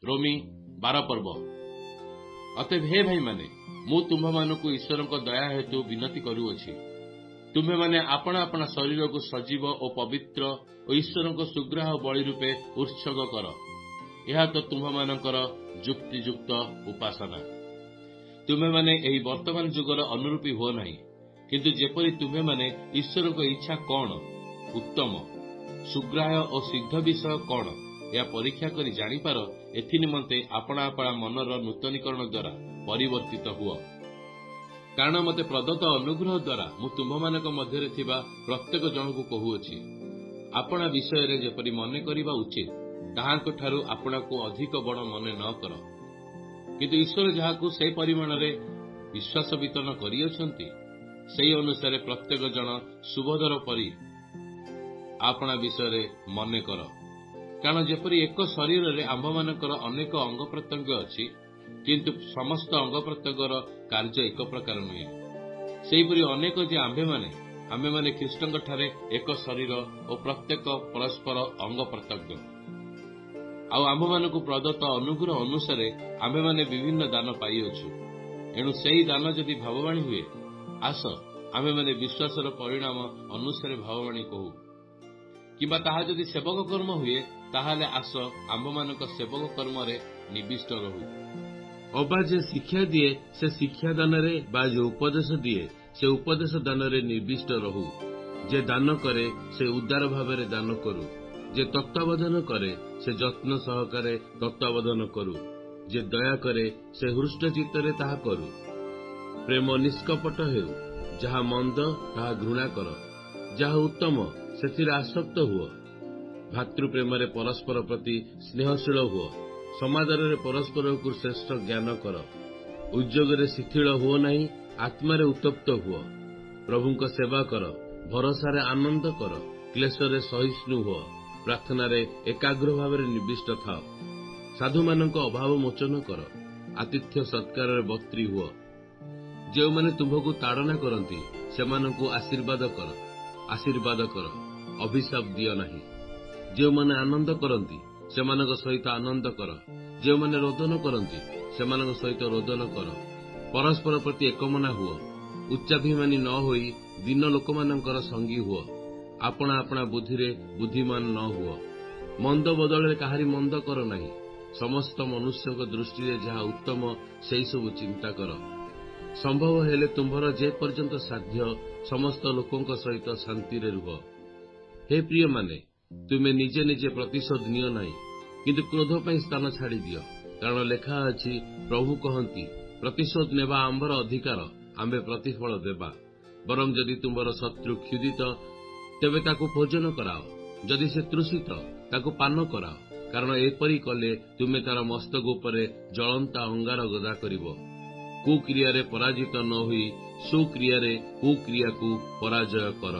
रोमी 12 पर्व। अतएव हे भाई माने मु तुम्भमानकु ईश्वरक दया हेतु विनती करुअछि, तुम्हे माने आपण आपण शरीर को सजीव और पवित्र और ईश्वरक सुग्राह बलि रूपे उत्सर्ग कर। यह तो तुम्भमानकर जुक्तियुक्त उपासना। तुम्हे माने एही वर्तमान जुगर अनुरूपी हो नहीं, किंतु जेपरि तुम्हे माने ईश्वरक इच्छा कौन, उत्तम, सुग्राह्य और सिद्ध विषय कौन, यह परीक्षा करी जानिपार एथि निमंते आपणा आपणा मनर नूतनीकरण द्वारा परिवर्तित हुआ। कारण मते प्रदत्त अनुग्रह द्वारा मु तुम्भमानक मध्यरे थिबा प्रत्येक जनकु कहुअछि, आपणा विषय रे जेपरि मने करिबा उचित ताहांक ठारू आपणाकु अधिक बड़ मने न कर, किंतु ईश्वर जाहाकु से परिमाण रे विश्वास वितरण करिअछंती सेही अनुसारे प्रत्येक जन सुबोधर परि आपणा विषय रे मने कर। कारण जेपरि एक शरीर रे आम्भमानकर अनेक अंग प्रत्यंग अछि, किंतु समस्त अंग प्रत्यंगर कार्य एक प्रकार नुहे। सेहीपरि अनेक जे आम्भे माने ख्रीष्टଙ୍କ ठारे एक शरीर और प्रत्येक परस्पर अंग प्रत्यंग। आउ आम्भमानकु प्रदत्त अनुग्रह अनुसारे आम्भे माने विभिन्न दान पाइअछु। एणु सेही दान जदि भाववाणी हुए, आस आम्भे माने विश्वासर परिणाम अनुसारे भाववाणी कहू, किंबा ताहा जदि सेवक कर्म हुए ताहाले आस आम्भमानक सेवक कर्म रे निविष्ट रहू। अबा जे शिक्षा दिए से शिक्षा दान रे, बा जो उपदेश दिए से उपदेश दान रे निर्विष्ट रहू। जे दान करे से उदार भाव रे दान करू। जे तत्वावधान करे से जत्न सहकारे तत्वावधान करू। जे दया करे से हृष्ट चित्तरे ताहा करू। प्रेम निष्कपट हेउ, जहा मंद ताहा घृणा कर, जहा उत्तम सेथिरे आसक्त हुओ। भातृप्रेम रे परस्पर प्रति स्नेहशील हुओ। समादर रे परस्पर को श्रेष्ठ ज्ञान कर। उद्योग रे शिथिल हुओ नहीं, आत्मा रे उत्तप्त हुओ। प्रभुଙ୍କ सेवा कर, भरोसा रे आनंद कर, क्लेश रे सहिष्णु हुओ। प्रार्थना रे एकाग्र भाव रे निविष्ट थाओ। साधु मानक अभाव मोचन कर, आतिथ्य सत्कार रे बत्री हुओ। जे माने तुमको ताड़ना करती सेमानकु आशीर्वाद कर, अभिशाप दियो नहीं। जे माने आनंद करती सेमानक सहित आनंद कर, जे माने रोदन करती सेमानक सहित रोदन कर। परस्पर प्रति एकमना हुओ। उच्चाभिमानी न होई दीन लोकमानकर संगी हुओ। आपणा आपणा बुद्धि रे बुद्धिमान न हुओ। मंद बदले काहारी मंद कर नहीं। समस्त मनुष्य दृष्टि रे जहा उत्तम सेही सब चिंता कर। संभव हेले तुम्भर जे पर्यंत साध्य समस्त लोकंक सहित शांति रे रुह। हे प्रिय माने, तुमे निजे निजे प्रतिशोध नियो नहीं, किंतु क्रोध पई स्थान छाड़ी दियो। कारण लेखा अछि, प्रभु कहंती, प्रतिशोध नेबा आंबर अधिकार, आंबे प्रतिफल देबा। बरं जदि तुम्बर शत्रु क्षुदित तेबे ताकु भोजन कराओ, जदि से तृषित ताकु पान कराओ। कारण एपरी कले तुमे तार मस्तक उपरे जलंता अंगार गदा करिवो। कुक्रिया रे पराजित न होई सुक्रिया रे कुक्रिया को पराजय कर।